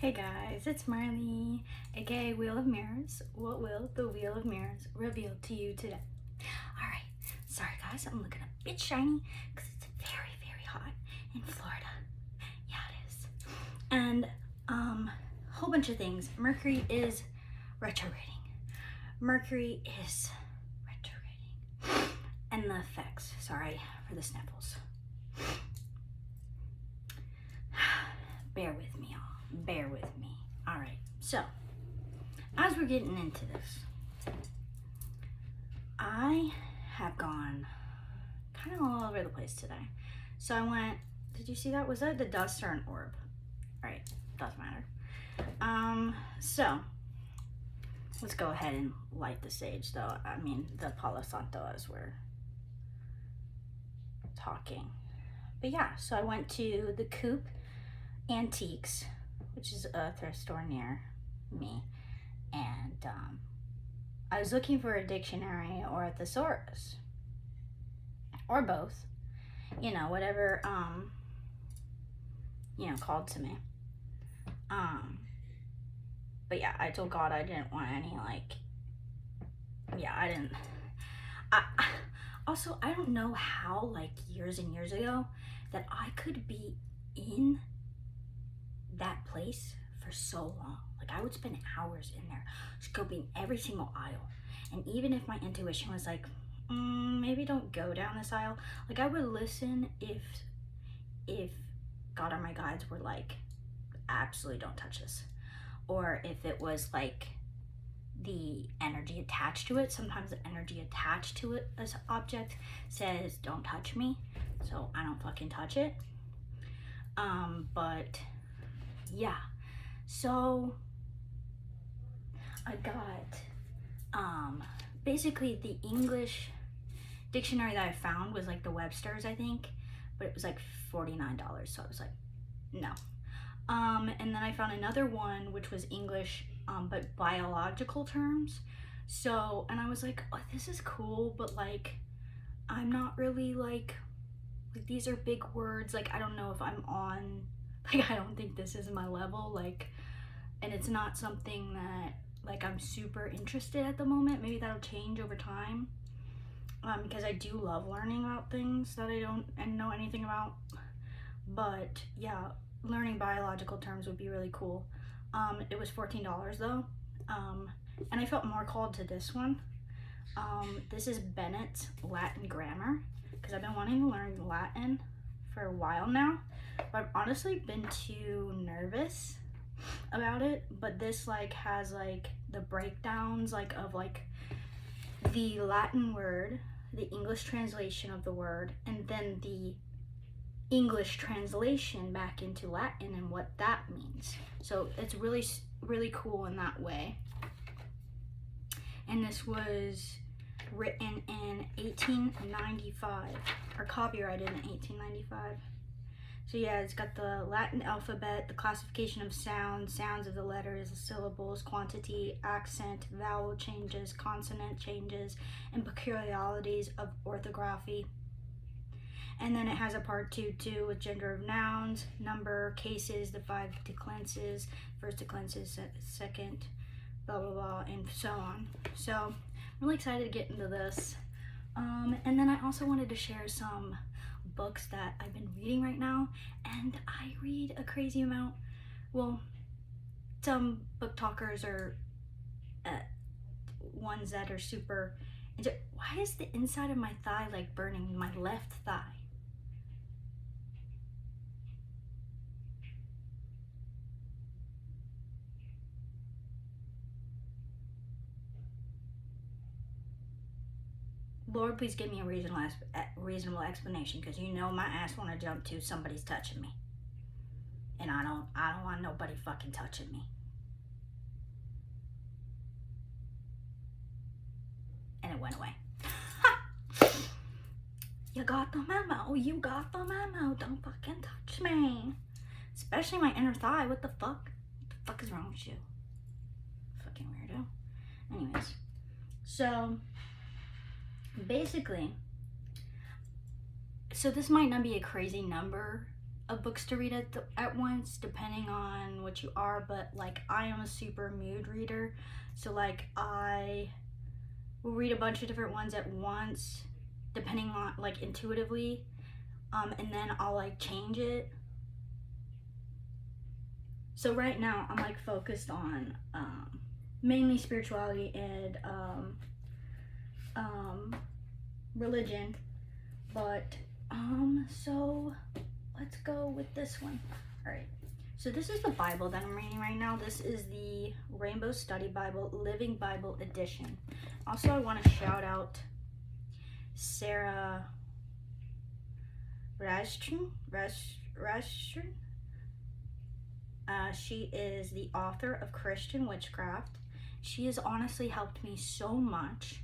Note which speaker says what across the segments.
Speaker 1: Hey guys, it's Marley, aka Wheel of Mirrors. What will the Wheel of Mirrors reveal to you today? Alright, sorry guys, I'm looking a bit shiny because it's very, very hot in Florida. Yeah, it is. And, whole bunch of things. Mercury is retrograding. Mercury is retrograding. And the effects, sorry for the sniffles. Bear with me, y'all. Bear with me. All right. So, as we're getting into this, I have gone kind of all over the place today. So I went. Did you see that? Was that the dust or an orb? All right. Doesn't matter. So let's go ahead and light the sage, though. I mean, the Palo Santo as we're talking. But yeah. So I went to the Coop Antiques, which is a thrift store near me, and I was looking for a dictionary or a thesaurus or both, whatever called to me. But yeah, I told God I didn't want any I didn't. Also, I don't know how years and years ago that I could be in that place for so long. I would spend hours in there scoping every single aisle, and even if my intuition was like, maybe don't go down this aisle, I would listen if God or my guides were like, absolutely don't touch this, or if it was the energy attached to it. Sometimes the energy attached to it as an object says don't touch me, so I don't fucking touch it. But yeah, so I got basically the English dictionary that I found was the Webster's, I think, but it was $49, so I was like, no. And then I found another one which was English, but biological terms. So, and I was like, oh, this is cool, but I'm not really these are big words. I don't know if I'm on, I don't think this is my level, and it's not something that I'm super interested at the moment. Maybe that'll change over time, because I do love learning about things that I don't know anything about. But yeah, learning biological terms would be really cool. It was $14 though, and I felt more called to this one. This is Bennett's Latin Grammar, because I've been wanting to learn Latin for a while now, but I've honestly been too nervous about it. But this has the breakdowns of the Latin word, the English translation of the word, and then the English translation back into Latin and what that means. So it's really, really cool in that way. And this was written in 1895, or copyrighted in 1895. So yeah, it's got the Latin alphabet, the classification of sounds of the letters, the syllables, quantity, accent, vowel changes, consonant changes, and peculiarities of orthography. And then it has a part 2 too, with gender of nouns, number, cases, the 5 declenses, first declenses, second, blah blah blah, and so on. So I'm really excited to get into this. And then I also wanted to share some books that I've been reading right now, and I read a crazy amount. Well, some book talkers are ones that are super into. Why is the inside of my thigh burning? My left thigh. Lord, please give me a reasonable explanation, because my ass want to jump to somebody's touching me, and I don't want nobody fucking touching me. And it went away. You got the memo. You got the memo. Don't fucking touch me, especially my inner thigh. What the fuck? What the fuck is wrong with you? Fucking weirdo. Anyways, so basically, so this might not be a crazy number of books to read at once, depending on what you are, but like I am a super mood reader, so like I will read a bunch of different ones at once, depending on like intuitively, and then I'll like change it. So right now I'm like focused on mainly spirituality and religion, but so let's go with this one. All right, so this is the Bible that I'm reading right now. This is the Rainbow Study Bible, Living Bible Edition. Also, I want to shout out Sarah Rashton. She is the author of Christian Witchcraft. She has honestly helped me so much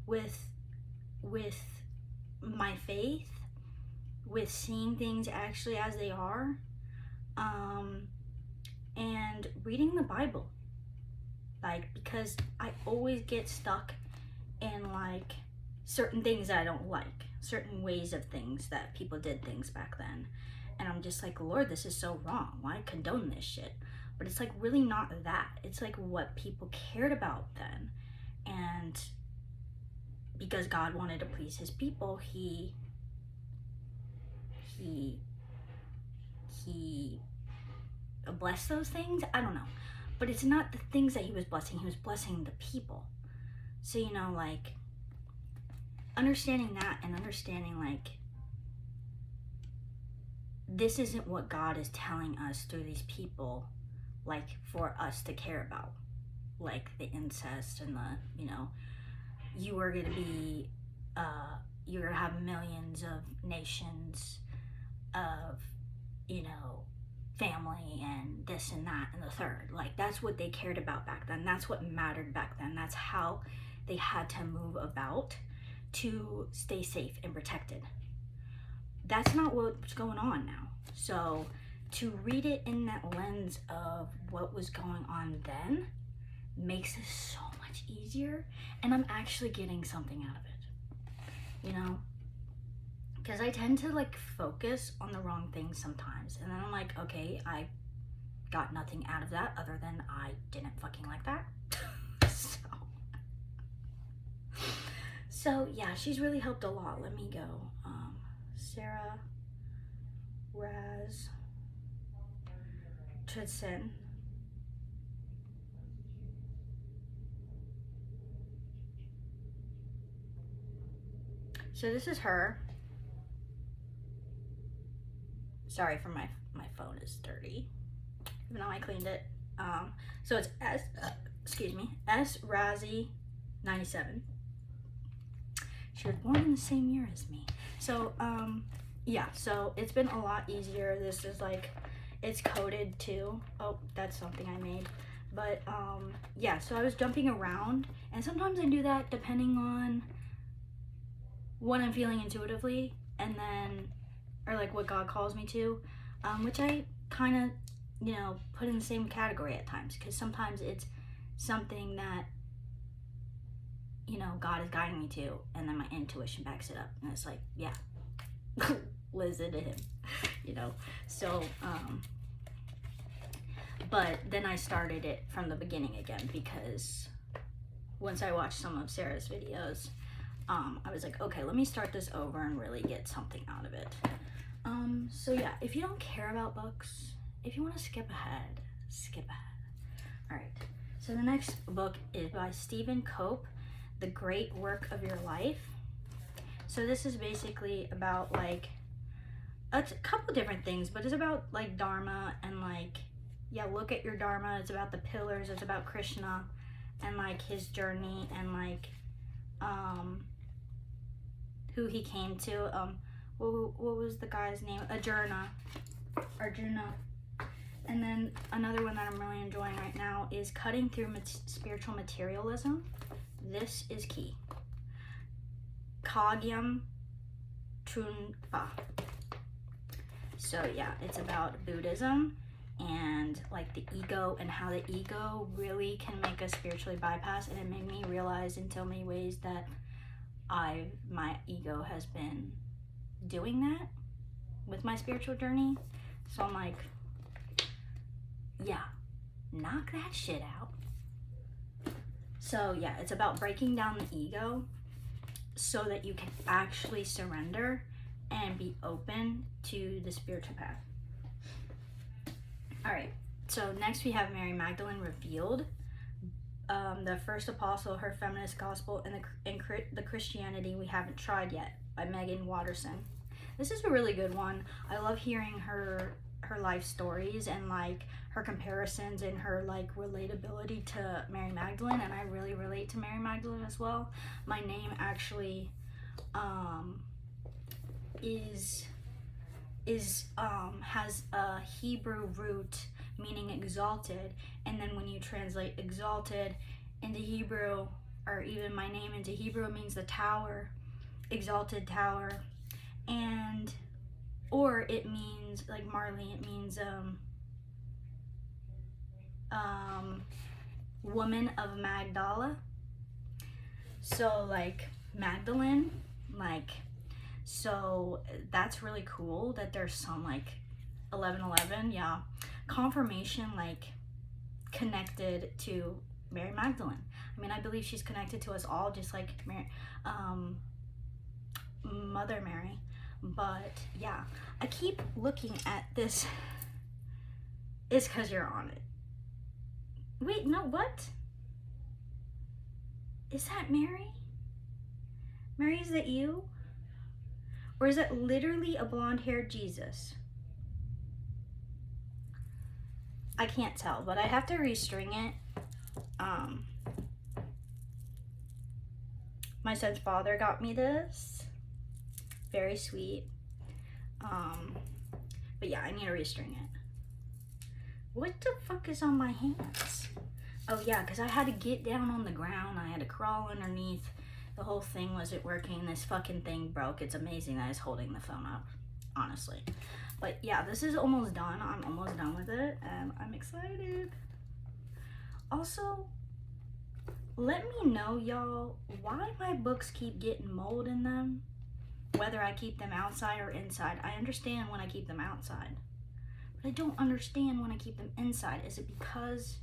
Speaker 1: with my faith, with seeing things actually as they are, and reading the Bible. Like, because I always get stuck in like certain things that I don't like, certain ways of things that people did things back then. And I'm just like, Lord, this is so wrong. Why condone this shit? But it's like really not that. It's like what people cared about then. And because God wanted to please his people, he blessed those things. I don't know. But it's not the things that he was blessing the people. So, you know, like understanding that and understanding like this isn't what God is telling us through these people, like for us to care about, like the incest and the, you know, you are going to be, you're going to have millions of nations of, you know, family and this and that and the third. Like that's what they cared about back then. That's what mattered back then. That's how they had to move about to stay safe and protected. That's not what's going on now. So to read it in that lens of what was going on then makes it so much easier, and I'm actually getting something out of it, you know, because I tend to like focus on the wrong things sometimes, and then I'm like, okay, I got nothing out of that other than I didn't fucking like that. So yeah, she's really helped a lot. Let me go. Sarah Tridson. So this is her. Sorry for my phone is dirty, even though I cleaned it. So it's S Razzie 97. She was born in the same year as me. So yeah, so it's been a lot easier. This is like, it's coded too. Oh, that's something I made. But yeah, so I was jumping around, and sometimes I do that depending on what I'm feeling intuitively, and then, or like what God calls me to, which I kind of, you know, put in the same category at times, because sometimes it's something that, you know, God is guiding me to, and then my intuition backs it up, and it's like, yeah, listen to him, you know. So but then I started it from the beginning again, because once I watched some of Sarah's videos, I was like, okay, let me start this over and really get something out of it. So yeah, if you don't care about books, if you want to skip ahead, skip ahead. All right, so the next book is by Stephen Cope, The Great Work of Your Life. So this is basically about like a couple different things, but it's about like Dharma and like, yeah, look at your Dharma. It's about the pillars. It's about Krishna and like his journey and like who he came to. What was the guy's name? Arjuna. And then another one that I'm really enjoying right now is Cutting Through Spiritual Materialism. This is key. Kagyam Trungpa. So yeah, it's about Buddhism and like the ego, and how the ego really can make us spiritually bypass. And it made me realize in so many ways that my ego has been doing that with my spiritual journey. So I'm like, yeah, knock that shit out. So yeah, it's about breaking down the ego so that you can actually surrender and be open to the spiritual path. All right, so next we have Mary Magdalene Revealed, the first apostle, her feminist gospel, and the Christianity we haven't tried yet, by Megan Watterson. This is a really good one. I love hearing her life stories and like her comparisons and her like relatability to Mary Magdalene, and I really relate to Mary Magdalene as well. My name actually has a Hebrew root meaning exalted, and then when you translate exalted into Hebrew, or even my name into Hebrew, it means the tower, exalted tower, and or it means like Marley, it means woman of Magdala. So like Magdalene, like, so that's really cool that there's some like 11:11, yeah, confirmation like connected to Mary Magdalene. I mean, I believe she's connected to us all, just like Mary, Mother Mary. But yeah, I keep looking at this. It's because you're on it. Wait, no, what? Is that Mary? Mary, is that you? Or is that literally a blonde-haired Jesus? I can't tell, but I have to restring it. My son's father got me this. Very sweet. But yeah, I need to restring it. What the fuck is on my hands? Oh yeah, because I had to get down on the ground. I had to crawl underneath. The whole thing wasn't working. This fucking thing broke. It's amazing that I was holding the phone up, honestly. But yeah, this is almost done. I'm almost done with it, and I'm excited. Also, let me know, y'all, why my books keep getting mold in them, whether I keep them outside or inside. I understand when I keep them outside, but I don't understand when I keep them inside. Is it because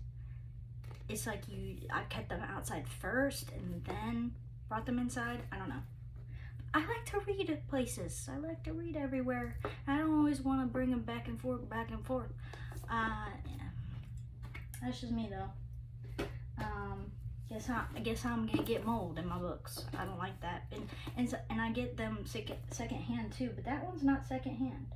Speaker 1: it's like I kept them outside first and then brought them inside? I don't know. I like to read at places. I like to read everywhere. I don't always want to bring them back and forth, back and forth. Yeah. That's just me though. I guess I'm gonna get mold in my books. I don't like that, and I get them second hand too. But that one's not second hand.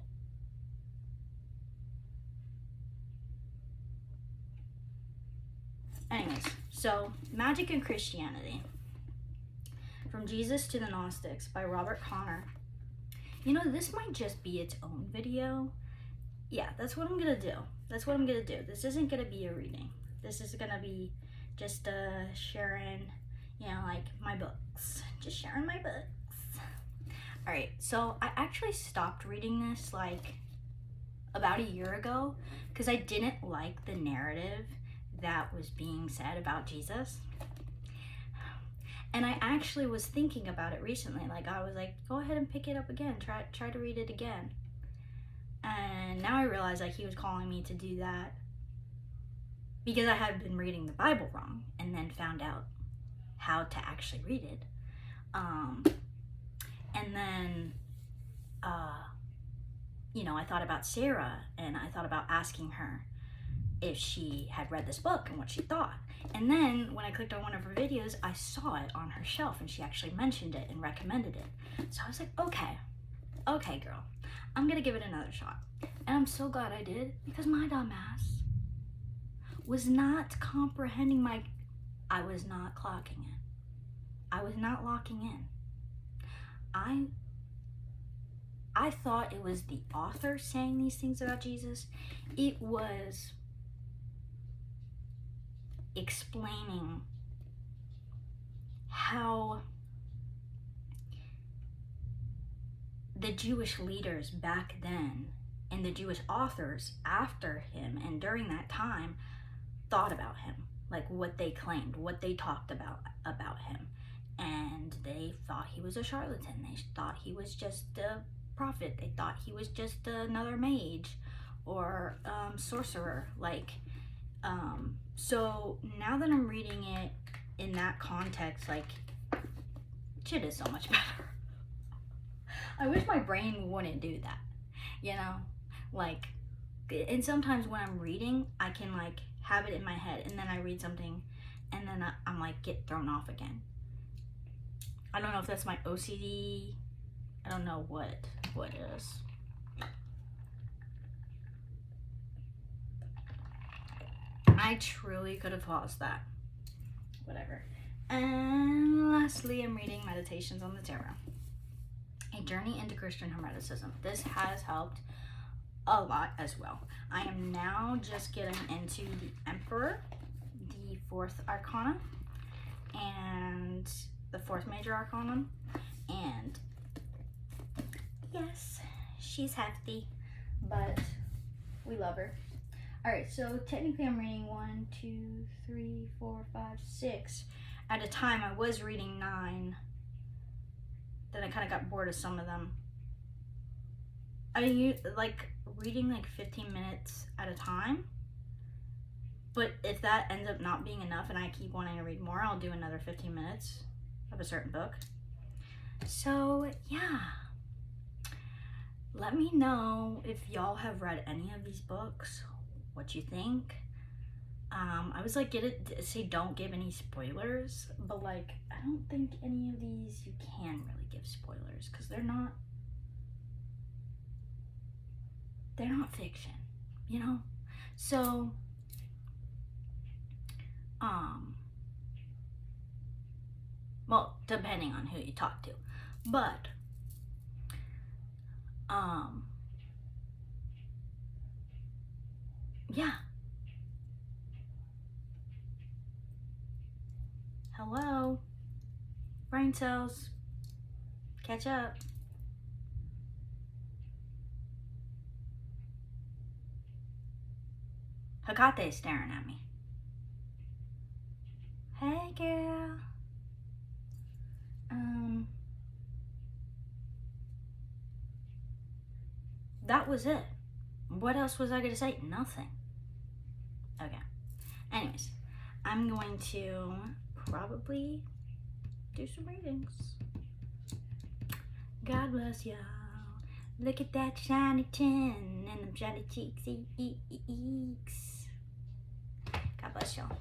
Speaker 1: Anyways, so Magic and Christianity, From Jesus to the Gnostics by Robert Connor. You know, this might just be its own video. Yeah, that's what I'm gonna do. That's what I'm gonna do. This isn't gonna be a reading. This is gonna be just sharing, you know, like my books. Just sharing my books. All right, so I actually stopped reading this like about a year ago because I didn't like the narrative that was being said about Jesus. And I actually was thinking about it recently. Like, I was like, go ahead and pick it up again. Try to read it again. And now I realize like he was calling me to do that because I had been reading the Bible wrong and then found out how to actually read it. And then, you know, I thought about Sarah, and I thought about asking her if she had read this book and what she thought. And then when I clicked on one of her videos, I saw it on her shelf, and she actually mentioned it and recommended it. So I was like, okay girl, I'm gonna give it another shot. And I'm so glad I did, because my dumb ass was not comprehending I was not clocking it. I was not locking in. I thought it was the author saying these things about Jesus. It was explaining how the Jewish leaders back then and the Jewish authors after him and during that time thought about him, like what they claimed, what they talked about him. And they thought he was a charlatan. They thought he was just a prophet. They thought he was just another mage, or sorcerer. Like, so now that I'm reading it in that context, like, Chit is so much better. I wish my brain wouldn't do that, you know? Like, and sometimes when I'm reading, I can like have it in my head, and then I read something, and then I'm like get thrown off again. I don't know if that's my OCD. I don't know what it is. I truly could have lost that. Whatever. And lastly, I'm reading Meditations on the Tarot, A Journey into Christian Hermeticism. This has helped a lot as well. I am now just getting into the Emperor, the 4th Arcana, and the 4th Major Arcanum. And yes, she's hefty, but we love her. Alright, so technically I'm reading 1, 2, 3, 4, 5, 6. At a time I was reading 9. Then I kind of got bored of some of them. I like reading like 15 minutes at a time. But if that ends up not being enough and I keep wanting to read more, I'll do another 15 minutes of a certain book. So yeah. Let me know if y'all have read any of these books, what you think. I was like, say don't give any spoilers, but like, I don't think any of these you can really give spoilers because they're not fiction, you know? So, well, depending on who you talk to, but, yeah. Hello, brain cells, catch up. Hakate is staring at me. Hey, girl. That was it. What else was I gonna say? Nothing. Okay. Anyways, I'm going to probably do some readings. God bless y'all. Look at that shiny chin and them shiny cheeks. God bless y'all.